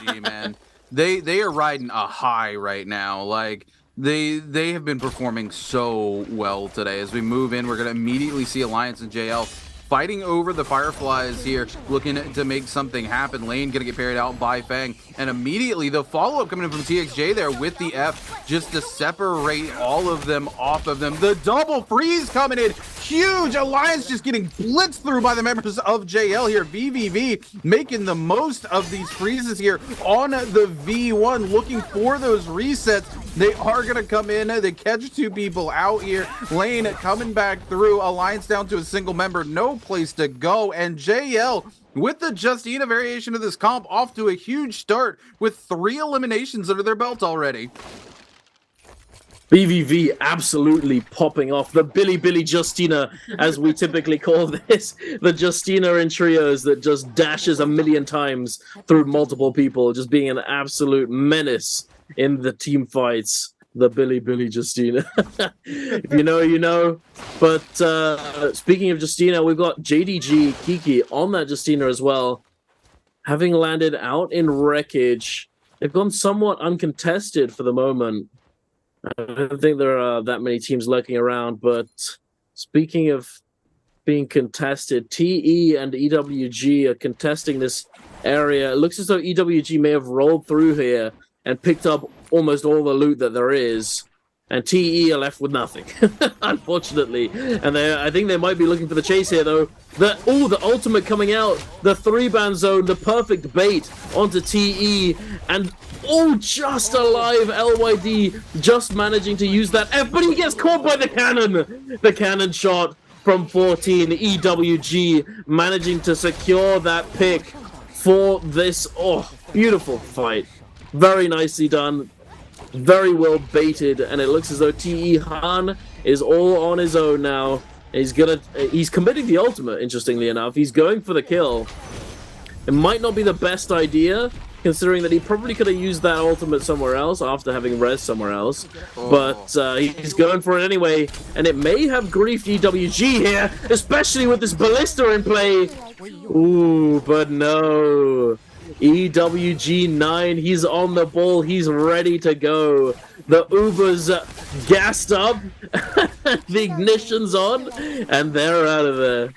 IWG, man. They are riding a high right now. Like they have been performing so well today. As we move in, we're gonna immediately see Alliance and JL fighting over the Fireflies here, looking to make something happen. Lane gonna get parried out by Fang, and immediately the follow-up coming in from TXJ there with the F, just to separate all of them off of them. The double freeze coming in, huge. Alliance just getting blitzed through by the members of JL here. VVV making the most of these freezes here on the V1, looking for those resets. They are going to come in. They catch two people out here. Lane coming back through. Alliance down to a single member. No place to go. And JL, with the Justina variation of this comp, off to a huge start with 3 eliminations under their belt already. BVV absolutely popping off. The Billy Justina, as we typically call this. The Justina in trios that just dashes a million times through multiple people, just being an absolute menace in the team fights. The Billy Justina. If you know, you know. But speaking of Justina, we've got JDG Kiki on that Justina as well. Having landed out in wreckage, they've gone somewhat uncontested for the moment. I don't think there are that many teams lurking around, but speaking of being contested, TE and EWG are contesting this area. It looks as though EWG may have rolled through here and picked up almost all the loot that there is, and TE are left with nothing, unfortunately. And I think they might be looking for the chase here, though. The ultimate coming out, the 3-ban zone, the perfect bait onto TE, and just alive. LYD just managing to use that F, but he gets caught by the cannon. The cannon shot from 14. EWG managing to secure that pick for this beautiful fight. Very nicely done, very well baited, and it looks as though TE Han is all on his own now. He's committing the ultimate, interestingly enough. He's going for the kill. It might not be the best idea, considering that he probably could have used that ultimate somewhere else after having res somewhere else. But he's going for it anyway, and it may have griefed EWG here, especially with this ballista in play. Ooh, but no. EWG 9, he's on the ball, he's ready to go. The Uber's gassed up, the ignition's on, and they're out of there.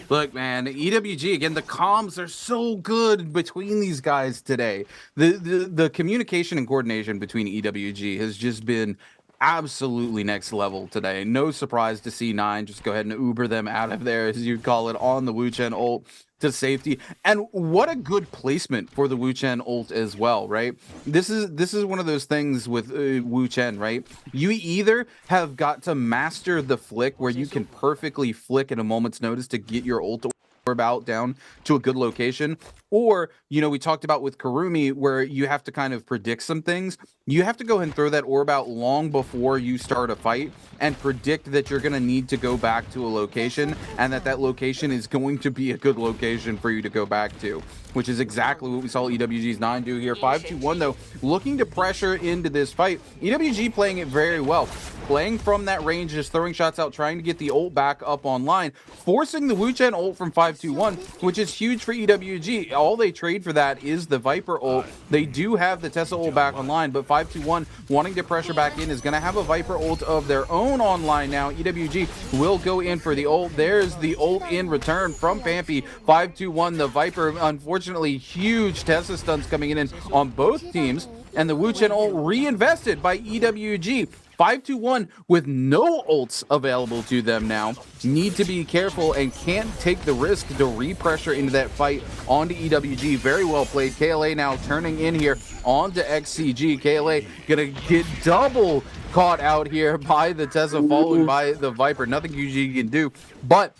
Look, man, EWG, again, the comms are so good between these guys today. The communication and coordination between EWG has just been absolutely next level today. No surprise to see 9 just go ahead and Uber them out of there, as you'd call it, on the Wu Chen ult to safety. And what a good placement for the Wu Chen ult as well, right? This is one of those things with Wu Chen, right? You either have got to master the flick where you can perfectly flick at a moment's notice to get your ult orb out down to a good location, or, you know, we talked about with Karumi where you have to kind of predict some things. You have to go ahead and throw that orb out long before you start a fight and predict that you're going to need to go back to a location, and that location is going to be a good location for you to go back to, which is exactly what we saw EWG's 9 do here. 5-2-1 though, looking to pressure into this fight. EWG playing it very well, playing from that range, just throwing shots out, trying to get the ult back up online, forcing the Wu Chen ult from 5-2-1, which is huge for EWG. All they trade for that is the Viper ult. They do have the Tessa ult back online, but 5-2-1 wanting to pressure back in is going to have a Viper ult of their own online now. EWG will go in for the ult. There's the ult in return from Pampy. 5-2-1, the Viper, unfortunately, huge Tessa stuns coming in on both teams, and the Wu Chen ult reinvested by EWG. 5-2-1 with no ults available to them now. Need to be careful and can't take the risk to re-pressure into that fight onto EWG. Very well played. KLA now turning in here onto XCG. KLA gonna get double caught out here by the Tessa, followed by the Viper. Nothing UG can do, but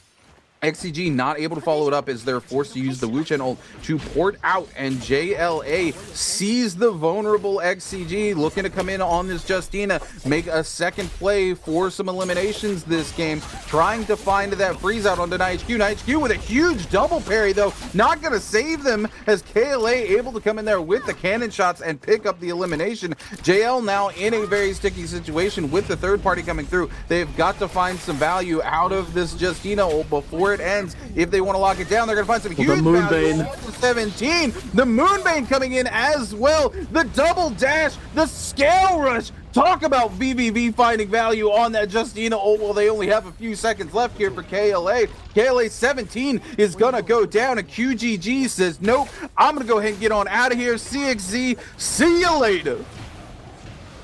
XCG not able to follow it up as they're forced to use the Wu Chen ult to port out, and JLA sees the vulnerable XCG, looking to come in on this Justina, make a second play for some eliminations this game, trying to find that freeze out onto NiHQ. NiHQ with a huge double parry though, not gonna save them, as KLA able to come in there with the cannon shots and pick up the elimination. JL now in a very sticky situation with the third party coming through. They've got to find some value out of this Justina ult before where it ends. If they want to lock it down, they're going to find some huge the Moonbane. value. 17. The Moonbane coming in as well. The double dash, the scale rush. Talk about VVV finding value on that Justina. Oh, well, they only have a few seconds left here for KLA. KLA 17 is going to go down, and QGG says, nope, I'm going to go ahead and get on out of here. CXZ, see you later.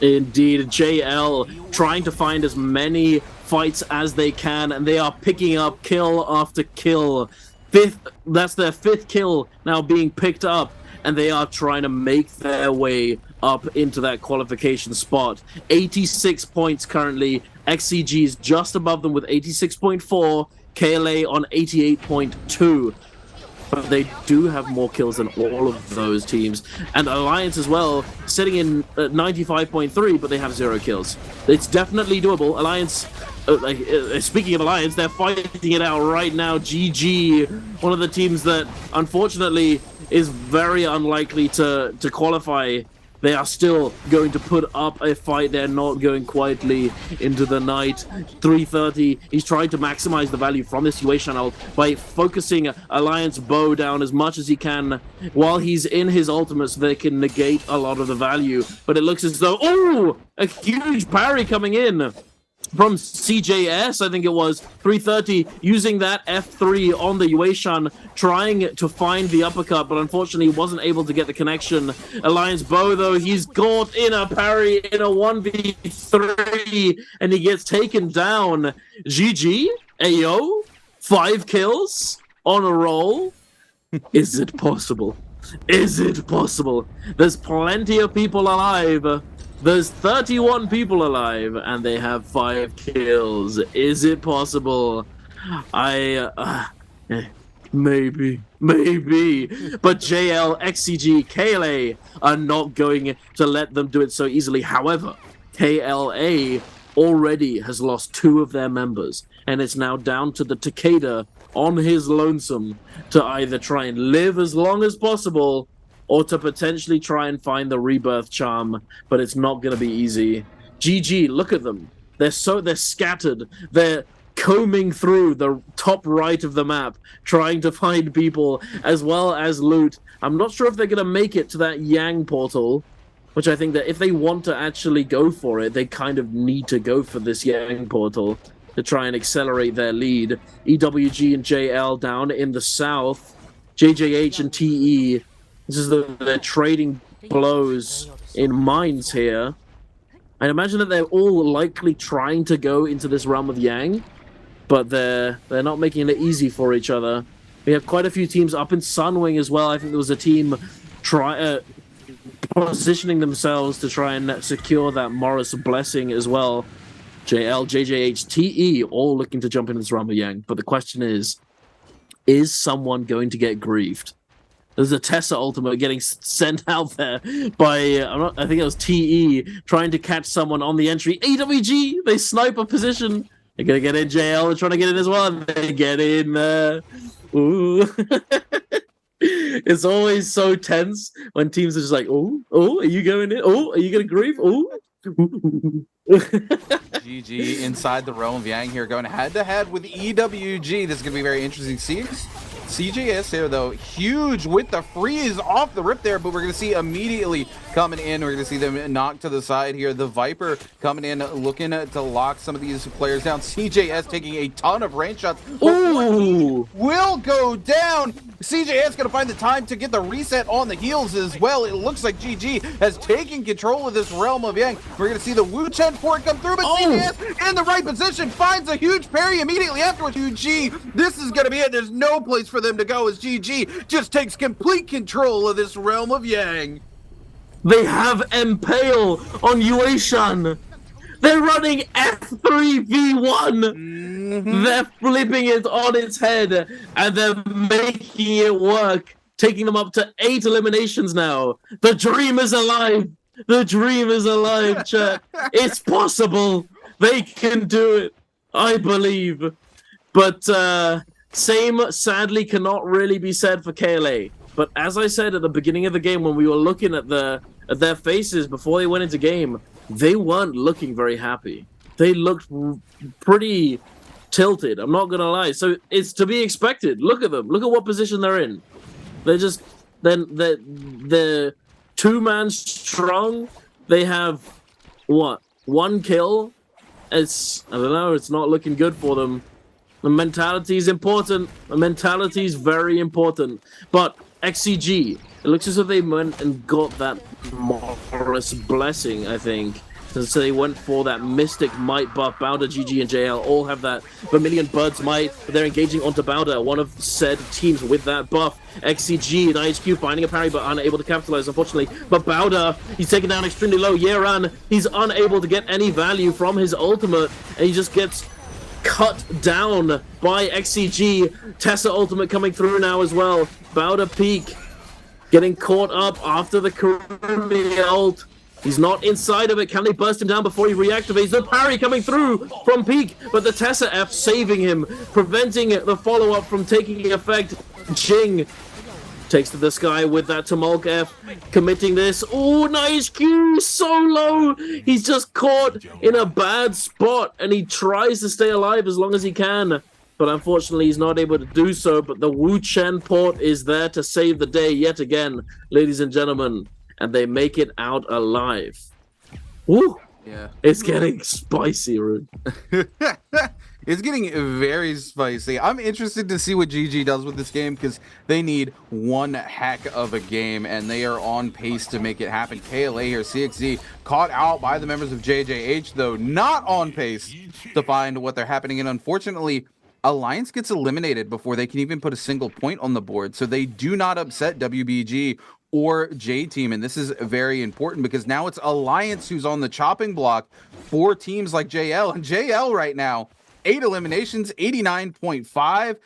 Indeed, JL trying to find as many fights as they can, and they are picking up kill after kill. That's their 5th kill now being picked up, and they are trying to make their way up into that qualification spot. 86 points currently. XCG is just above them with 86.4. KLA on 88.2. But they do have more kills than all of those teams. And Alliance as well, sitting in 95.3, but they have 0 kills. It's definitely doable. Alliance, speaking of Alliance, they're fighting it out right now. GG, one of the teams that unfortunately is very unlikely to qualify. They are still going to put up a fight. They're not going quietly into the night. 330. He's trying to maximize the value from this UA channel by focusing Alliance Bow down as much as he can while he's in his ultimate so they can negate a lot of the value. But it looks as though, oh, a huge parry coming in from CJS, I think it was. 330 using that F3 on the Yueshan, trying to find the uppercut, but unfortunately wasn't able to get the connection. Alliance Bow, though, he's caught in a parry in a 1v3, and he gets taken down. GG, Ayo, 5 kills on a roll. Is it possible? Is it possible? There's plenty of people alive. There's 31 people alive, and they have 5 kills. Is it possible? Maybe. But JL, XCG, KLA are not going to let them do it so easily. However, KLA already has lost 2 of their members, and it's now down to the Takeda on his lonesome to either try and live as long as possible or to potentially try and find the rebirth charm, but it's not going to be easy. GG, look at them. They're scattered. They're combing through the top right of the map, trying to find people as well as loot. I'm not sure if they're going to make it to that Yang portal, which I think that if they want to actually go for it, they kind of need to go for this Yang portal to try and accelerate their lead. EWG and JL down in the south. JJH and TE, this is they're trading blows in mines here. I imagine that they're all likely trying to go into this realm of Yang, but they're not making it easy for each other. We have quite a few teams up in Sunwing as well. I think there was a team positioning themselves to try and secure that Morris blessing as well. JL, JJH, TE, all looking to jump into this realm of Yang. But the question is someone going to get griefed? There's a Tessa ultimate getting sent out there by, I think it was TE, trying to catch someone on the entry. AWG, they snipe a position. They're going to get in. JL, they're trying to get in as well. They get in there. Ooh. It's always so tense when teams are just like, oh, are you going in? Oh, are you going to grief? Oh. GG inside the realm of Yang here, going head-to-head with EWG. This is going to be very interesting. See, CJS here, though, huge with the freeze off the rip there, but we're going to see immediately coming in. We're going to see them knocked to the side here. The Viper coming in, looking to lock some of these players down. CJS taking a ton of range shots. Ooh! Will go down. CJS going to find the time to get the reset on the heels as well. It looks like GG has taken control of this realm of Yang. We're going to see the Wu Chen port come through, but CJS in the right position finds a huge parry immediately afterwards. GG, this is going to be it. There's no place for them to go as GG just takes complete control of this realm of Yang. They have Impale on Yueshan. They're running F3v1. They're flipping it on its head, and they're making it work, taking them up to 8 eliminations now. The dream is alive. The dream is alive, chat. It's possible. They can do it. I believe. But same, sadly, cannot really be said for KLA. But as I said at the beginning of the game, when we were looking at their faces before they went into game, they weren't looking very happy. They looked pretty tilted. I'm not gonna lie. So it's to be expected. Look at them. Look at what position they're in. They're just they're 2-man strong. They have what? 1 kill. I don't know. It's not looking good for them. The mentality is important. The mentality is very important. But XCG, it looks as if they went and got that Morris blessing, I think. So they went for that Mystic Might buff. Bowder, GG, and JL all have that Vermilion Bird's Might, but they're engaging onto Bowder, one of said teams with that buff. XCG and IHQ finding a parry, but unable to capitalize, unfortunately. But Bowder, he's taken down extremely low. Yeran, he's unable to get any value from his ultimate, and he just gets cut down by XCG. Tessa ultimate coming through now as well. Bowder peak, getting caught up after the Kurumi ult. He's not inside of it. Can they burst him down before he reactivates? The parry coming through from Peak, but the Tessa F saving him, preventing the follow-up from taking effect. Jing takes to the sky with that Tumulk F, committing this. Oh, nice Q, so low. He's just caught in a bad spot, and he tries to stay alive as long as he can. But unfortunately, he's not able to do so. But the Wu Chen port is there to save the day yet again, ladies and gentlemen. And they make it out alive. Woo! Yeah. It's getting spicy, Rune. It's getting very spicy. I'm interested to see what GG does with this game because they need one heck of a game and they are on pace to make it happen. KLA here, CXZ, caught out by the members of JJH, though not on pace to find what they're happening. And unfortunately, Alliance gets eliminated before they can even put a single point on the board. So they do not upset WBG or J-Team, and this is very important because now it's Alliance who's on the chopping block for teams like JL, and JL right now, 8 eliminations, 89.5,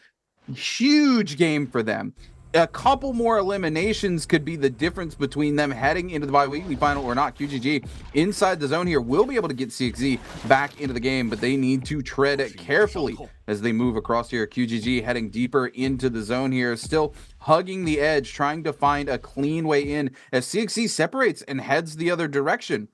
huge game for them. A couple more eliminations could be the difference between them heading into the bi-weekly final or not. QGG inside the zone here will be able to get CXZ back into the game, but they need to tread carefully as they move across here. QGG heading deeper into the zone here, still hugging the edge, trying to find a clean way in as CXZ separates and heads the other direction.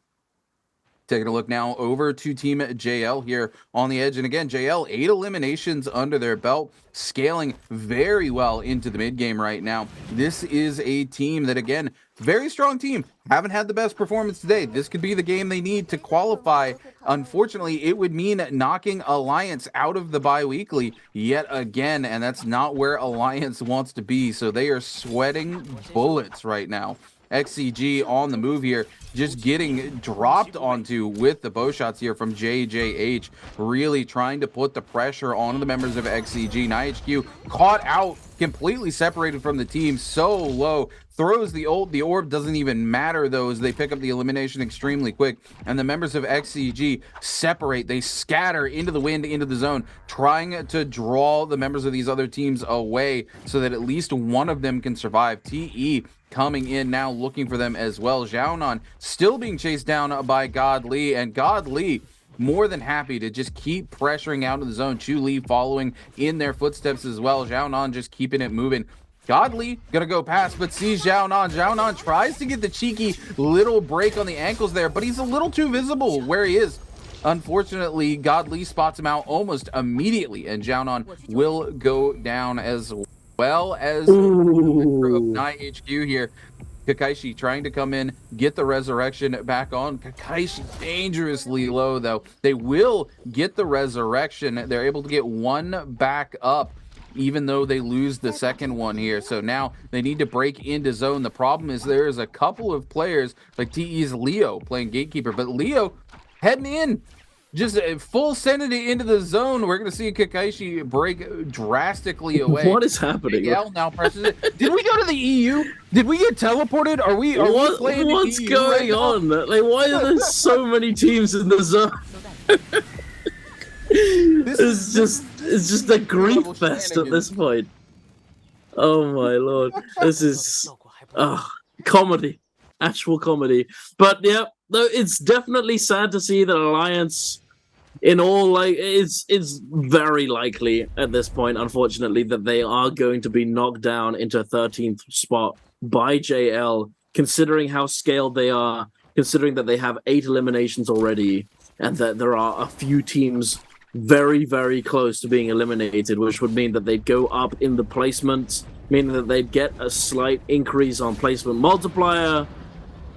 Taking a look now over to Team JL here on the edge. And again, JL, 8 eliminations under their belt, scaling very well into the mid game right now. This is a team that, again, very strong team. Haven't had the best performance today. This could be the game they need to qualify. Unfortunately, it would mean knocking Alliance out of the bi-weekly yet again, and that's not where Alliance wants to be. So they are sweating bullets right now. XCG on the move here, just getting dropped onto with the bow shots here from JJH, really trying to put the pressure on the members of XCG. NIHQ caught out, completely separated from the team, so low, throws the ult. The orb doesn't even matter though, as they pick up the elimination extremely quick, and the members of XCG separate. They scatter into the wind, into the zone, trying to draw the members of these other teams away so that at least one of them can survive. TE coming in now, looking for them as well. Xiaonan still being chased down by Godly, and Godly more than happy to just keep pressuring out of the zone. Chu Li following in their footsteps as well. Xiaonan just keeping it moving. Godly gonna go past, but sees Xiaonan. Xiaonan tries to get the cheeky little break on the ankles there, but he's a little too visible where he is. Unfortunately, Godly spots him out almost immediately, and Xiaonan will go down as well as NIHQ here. Kakaishi trying to come in, get the resurrection back on. Kakaishi dangerously low though. They will get the resurrection. They're able to get one back up, even though they lose the second one here. So now they need to break into zone. The problem is there's a couple of players like TE's Leo playing Gatekeeper, but Leo heading in, just full sanity into the zone. We're going to see Kakaishi break drastically away. What is happening? Miguel now presses it. Did we go to the EU? Did we get teleported? Are we playing what's the EU going right on? Like, why are there so many teams in the zone? It's just a grief fest at this point. Oh my lord. This is comedy. Actual comedy. But yeah, though it's definitely sad to see that Alliance, in all, like, it's very likely at this point, unfortunately, that they are going to be knocked down into 13th spot by JL, considering how scaled they are, considering that they have 8 eliminations already, and that there are a few teams very, very close to being eliminated, which would mean that they'd go up in the placement, meaning that they'd get a slight increase on placement multiplier.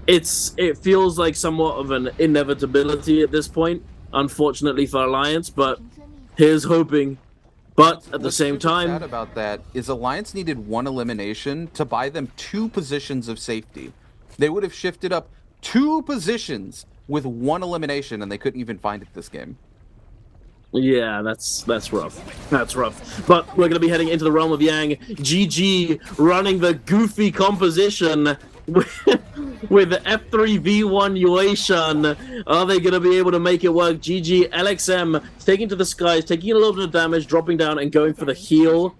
It feels like somewhat of an inevitability at this point, unfortunately for Alliance, but here's hoping. But at the same time, sad about that is Alliance needed 1 elimination to buy them 2 positions of safety. They would have shifted up 2 positions with 1 elimination, and they couldn't even find it this game. Yeah, that's rough. That's rough. But we're going to be heading into the realm of Yang. GG running the goofy composition with the F3V1 Yueshan. Are they going to be able to make it work? GG LXM taking to the skies, taking a little bit of damage, dropping down and going for the heal.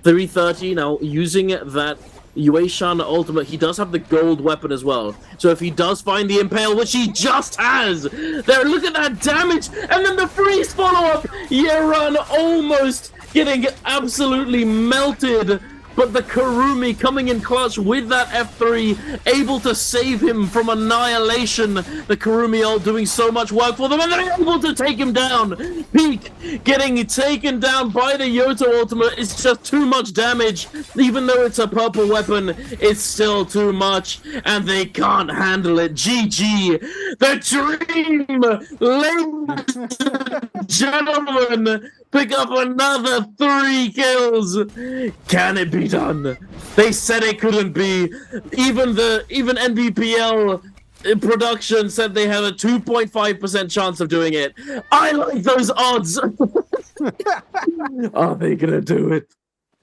330 now using that Yueshan ultimate. He does have the gold weapon as well. So if he does find the impale, which he just has, there, look at that damage. And then the freeze follow-up. Yeran almost getting absolutely melted. But the Kurumi coming in clutch with that F3, able to save him from annihilation. The Kurumi ult doing so much work for them, and they're able to take him down. Peak getting taken down by the Yoto ultimate. It's just too much damage. Even though it's a purple weapon, it's still too much, and they can't handle it. GG. The dream, ladies and gentlemen, pick up another 3 kills. Can it be done? They said it couldn't be. Even NBPL production said they had a 2.5% chance of doing it. I like those odds. Are they gonna do it?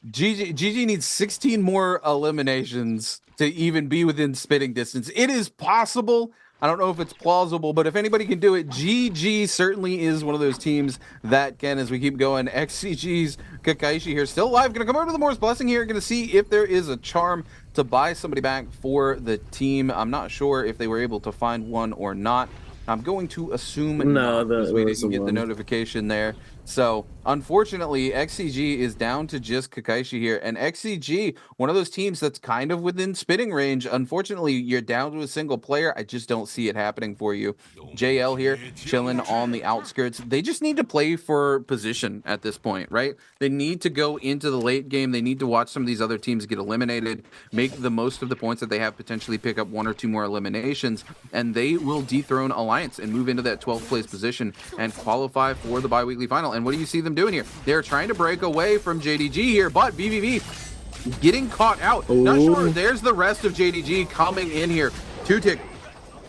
GG needs 16 more eliminations to even be within spitting distance. It is possible. I don't know if it's plausible, but if anybody can do it, GG certainly is one of those teams that can, as we keep going. XCG's Kakaishi here, still alive. Going to come over to the Morse Blessing here. Going to see if there is a charm to buy somebody back for the team. I'm not sure if they were able to find one or not. I'm going to assume no, we didn't get the notification there. So, unfortunately, XCG is down to just Kakaishi here. And XCG, one of those teams that's kind of within spitting range. Unfortunately, you're down to a single player. I just don't see it happening for you. JL here, chilling on the outskirts. They just need to play for position at this point, right? They need to go into the late game. They need to watch some of these other teams get eliminated, make the most of the points that they have, potentially pick up 1 or 2 more eliminations, and they will dethrone Alliance and move into that 12th place position and qualify for the bi-weekly final. And what do you see them doing here? They're trying to break away from JDG here, but BVV getting caught out. Ooh. Not sure. There's the rest of JDG coming in here. 2-tick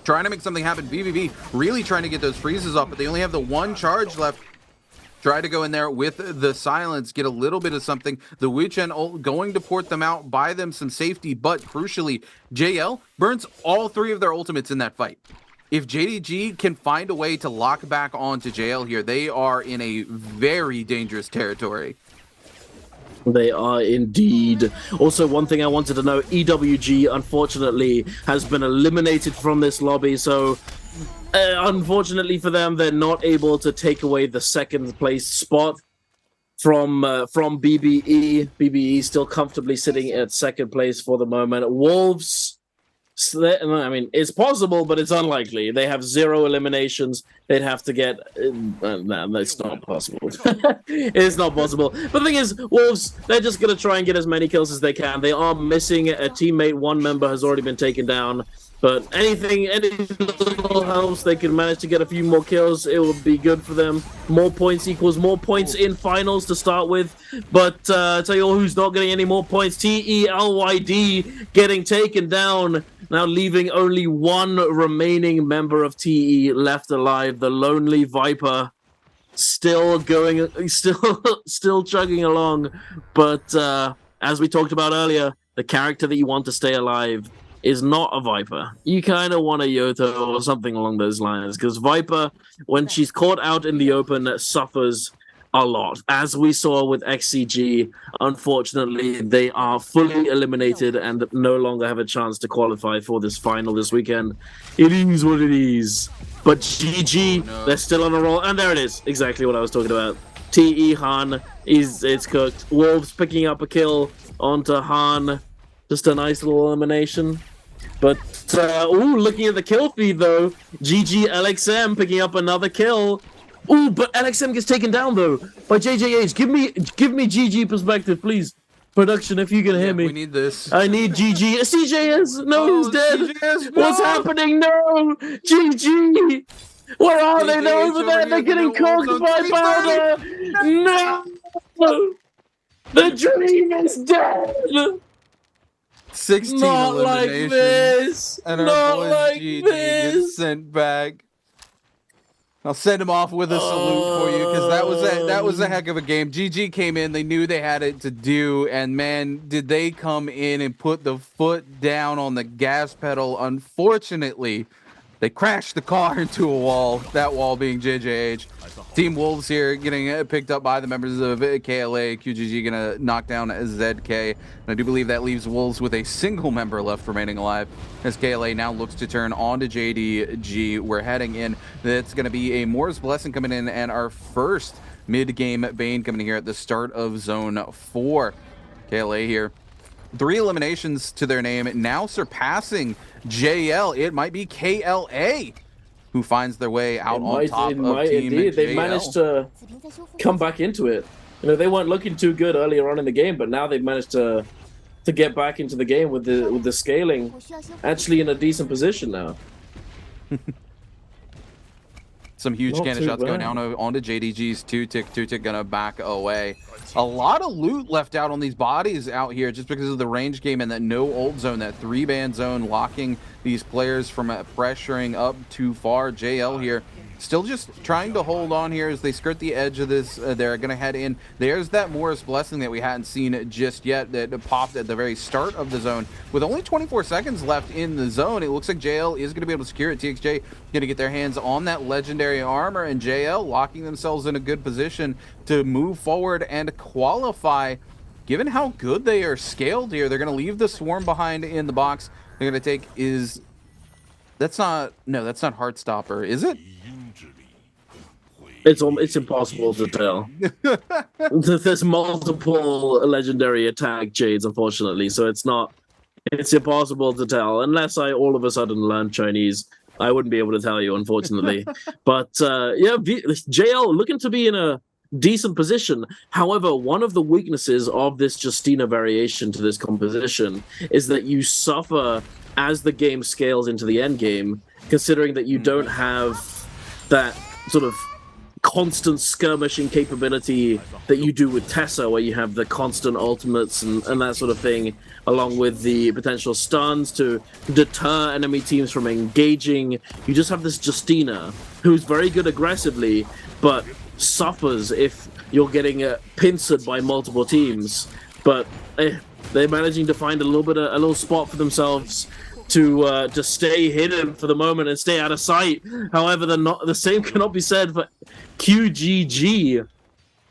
trying to make something happen. BVV really trying to get those freezes off, but they only have the 1 charge left. Try to go in there with the silence, get a little bit of something. The Wuchen ult going to port them out, buy them some safety, but crucially, JL burns all 3 of their ultimates in that fight. If JDG can find a way to lock back on to JL here, they are in a very dangerous territory. They are indeed. Also, one thing I wanted to know, EWG, unfortunately, has been eliminated from this lobby, so unfortunately for them, they're not able to take away the 2nd place spot from BBE. BBE still comfortably sitting at 2nd place for the moment. Wolves, I mean, it's possible, but it's unlikely. They have 0 eliminations. They'd have to get... no, that's not possible. It's not possible. But the thing is, Wolves, they're just going to try and get as many kills as they can. They are missing a teammate. 1 member has already been taken down. But any little helps, they can manage to get a few more kills. It will be good for them. More points equals more points in finals to start with. But tell you all who's not getting any more points. TELYD getting taken down. Now leaving only 1 remaining member of TE left alive. The Lonely Viper. Still going, still chugging along. But as we talked about earlier, the character that you want to stay alive is not a Viper. You kind of want a Yoto or something along those lines, because Viper, when she's caught out in the open, suffers a lot. As we saw with XCG, unfortunately, they are fully eliminated and no longer have a chance to qualify for this final this weekend. It is what it is. But GG, they're still on a roll, and there it is, exactly what I was talking about. TE Han, it's cooked. Wolves picking up a kill onto Han. Just a nice little elimination. But, looking at the kill feed, though, GG LXM picking up another kill. Ooh, but LXM gets taken down though by JJH. Give me GG perspective, please. Production, if you can hear me. We need this. I need GG. CJS! No, who's dead? CJS, no! What's happening? No! GG! Where are they? They're over there. They're getting cooked by Powder. No! The dream is dead! 16 Not like eliminations. this! And our Not boy like GG this! gets sent back. I'll send him off with a salute for you because that was a heck of a game. GG came in, they knew they had it to do, and man, did they come in and put the foot down on the gas pedal. Unfortunately, they crashed the car into a wall, that wall being JJH. Team Wolves here getting picked up by the members of KLA. QGG gonna knock down ZK. And I do believe that leaves Wolves with a single member left remaining alive as KLA now looks to turn on to JDG. We're heading in. That's gonna be a Moore's Blessing coming in and our first mid-game Bane coming in here at the start of Zone 4. KLA here. 3 eliminations to their name, now surpassing JL. It might be KLA who finds their way out on top of Team JL. They managed to come back into it. You know, they weren't looking too good earlier on in the game, but now they've managed to get back into the game with the scaling, actually in a decent position now. Some huge cannon shots going down onto JDG's two-tick gonna back away. A lot of loot left out on these bodies out here just because of the range game and that no ult zone, that 3-ban zone locking these players from pressuring up too far. JL here still just trying to hold on here as they skirt the edge of this. They're going to head in. There's that Moore's Blessing that we hadn't seen just yet that popped at the very start of the zone. With only 24 seconds left in the zone, it looks like JL is going to be able to secure it. TXJ going to get their hands on that legendary armor, and JL locking themselves in a good position to move forward and qualify. Given how good they are scaled here, they're going to leave the swarm behind in the box. They're going to take is... That's not Heartstopper, is it? It's impossible to tell. There's multiple legendary attack Jades, unfortunately, so it's impossible to tell. Unless I all of a sudden learn Chinese, I wouldn't be able to tell you, unfortunately. But yeah, JL looking to be in a decent position. However, one of the weaknesses of this Justina variation to this composition is that you suffer as the game scales into the end game, considering that you don't have that sort of constant skirmishing capability that you do with Tessa, where you have the constant ultimates and that sort of thing, along with the potential stuns to deter enemy teams from engaging. You just have this Justina who's very good aggressively, but suffers if you're getting pincered by multiple teams. But they're managing to find a little spot for themselves to stay hidden for the moment and stay out of sight. However, the same cannot be said for QGG,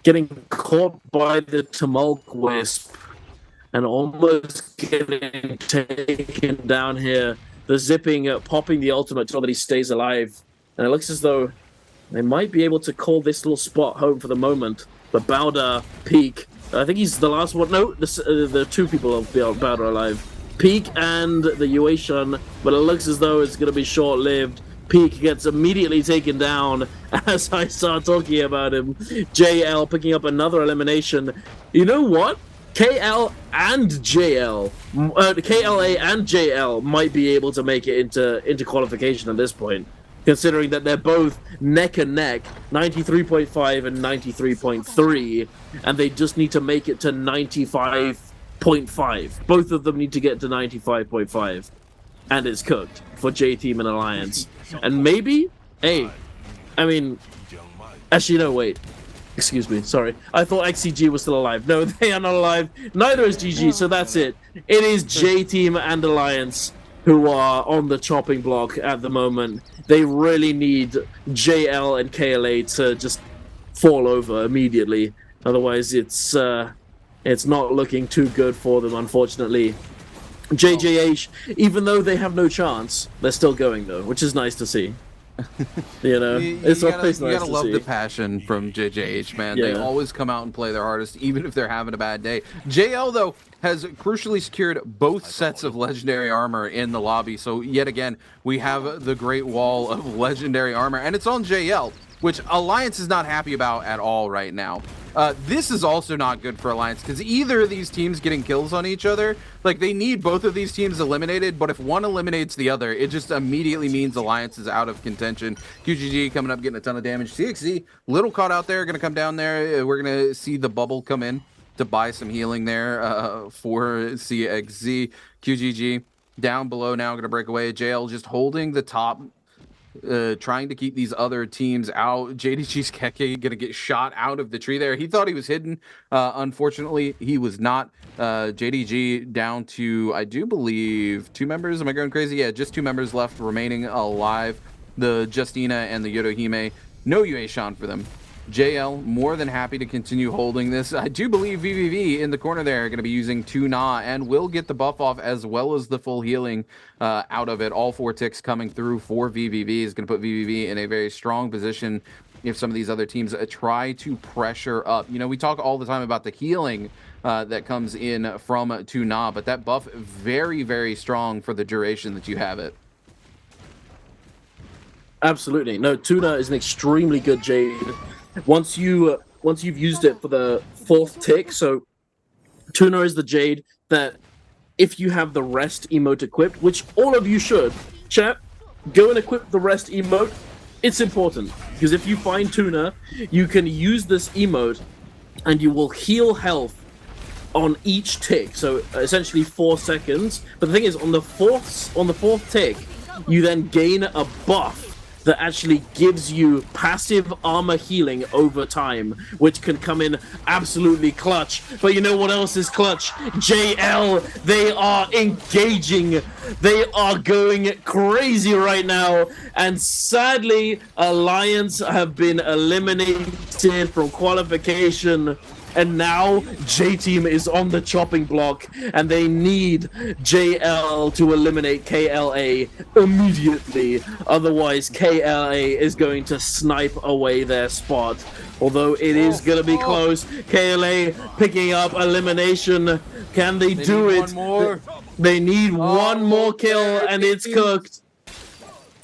getting caught by the Tumult Wisp and almost getting taken down here. The zipping, popping the ultimate so that he stays alive. And it looks as though they might be able to call this little spot home for the moment. But Bowder, Peak, I think he's the last one. No, the 2 people of Bowder alive. Peak and the Yuation, but it looks as though it's going to be short-lived. Peak gets immediately taken down as I start talking about him. JL picking up another elimination. You know what? KL and JL, KLA and JL might be able to make it into qualification at this point, considering that they're both neck and neck, 93.5 and 93.3, and they just need to make it to 95.5. Both of them need to get to 95.5, and it's cooked for J-Team and Alliance. And maybe, hey, I mean, actually, no, wait. Excuse me, sorry. I thought XCG was still alive. No, they are not alive. Neither is GG, so that's it. It is J-Team and Alliance who are on the chopping block at the moment. They really need JL and KLA to just fall over immediately. Otherwise, it's not looking too good for them, unfortunately. JJH, even though they have no chance, they're still going, though, which is nice to see. You know, it's always nice to see. You gotta love the passion from JJH, man. Yeah. They always come out and play their hardest, even if they're having a bad day. JL, though, has crucially secured both sets of legendary armor in the lobby. So, yet again, we have the Great Wall of legendary armor, and it's on JL. which Alliance is not happy about at all right now. This is also not good for Alliance because either of these teams getting kills on each other, like they need both of these teams eliminated, but if one eliminates the other, it just immediately means Alliance is out of contention. QGG coming up, getting a ton of damage. CXZ, little caught out there, gonna come down there. We're gonna see the bubble come in to buy some healing there for CXZ. QGG down below now, gonna break away. JL just holding the top, trying to keep these other teams out. JDG's Keke gonna get shot out of the tree there. He thought he was hidden. Unfortunately, he was not. JDG down to, I do believe, 2 members. Am I going crazy? Yeah, just 2 members left remaining alive. The Justina and the Yodohime. No UA Sean for them. JL more than happy to continue holding this. I do believe VVV in the corner there are going to be using 2 Na and will get the buff off as well as the full healing out of it. All 4 ticks coming through for VVV is going to put VVV in a very strong position if some of these other teams try to pressure up. You know, we talk all the time about the healing that comes in from 2 Na, but that buff very, very strong for the duration that you have it. Absolutely. No, Tuna is an extremely good Jade. Once you've used it for the 4th tick, so Tuna is the Jade that if you have the rest emote equipped, which all of you should, chat, go and equip the rest emote. It's important because if you find Tuna, you can use this emote and you will heal health on each tick. So essentially 4 seconds. But the thing is, on the fourth tick, you then gain a buff that actually gives you passive armor healing over time, which can come in absolutely clutch. But you know what else is clutch? JL, they are engaging. They are going crazy right now. And sadly, Alliance have been eliminated from qualification. And now J-Team is on the chopping block, and they need JL to eliminate KLA immediately. Otherwise, KLA is going to snipe away their spot. Although it is going to be close. KLA picking up elimination. Can they do it? One more. They need one more kill, and it's cooked.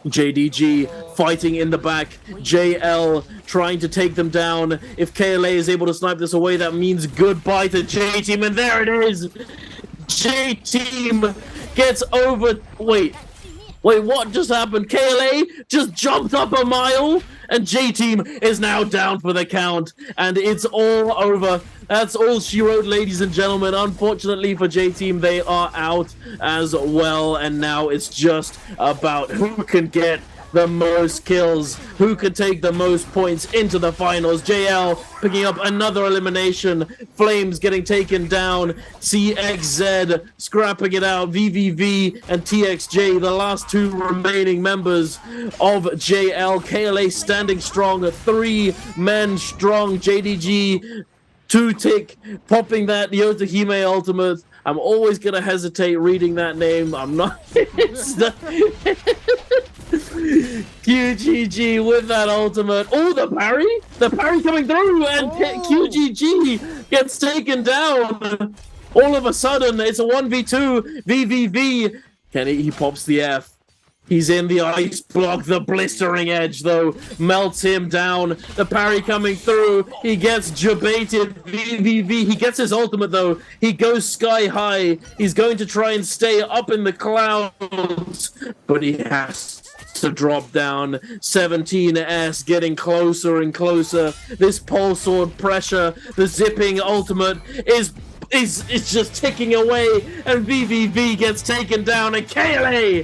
JDG fighting in the back. JL trying to take them down. If KLA is able to snipe this away, that means goodbye to J-Team. And there it is. J-Team gets over... Wait, what just happened? KLA just jumped up a mile, and J-Team is now down for the count. And it's all over. That's all she wrote, ladies and gentlemen. Unfortunately for J-Team, they are out as well. And now it's just about who can get the most kills, who can take the most points into the finals. JL picking up another elimination. Flames getting taken down. CXZ scrapping it out. VVV and TXJ, the last 2 remaining members of JL. KLA standing strong, 3 men strong. JDG 2-tick popping that Yodohime ultimate. I'm always gonna hesitate reading that name. I'm not. It's not QGG with that ultimate. Oh, the parry coming through, and QGG gets taken down. All of a sudden, it's a 1v2. VVV. He pops the F. He's in the ice block. The blistering edge, though, melts him down. The parry coming through. He gets jebaited. VVV. He gets his ultimate, though. He goes sky high. He's going to try and stay up in the clouds, but he has to drop down. 17S getting closer and closer. This pole sword pressure, the zipping ultimate is just ticking away, and VVV gets taken down, and KLA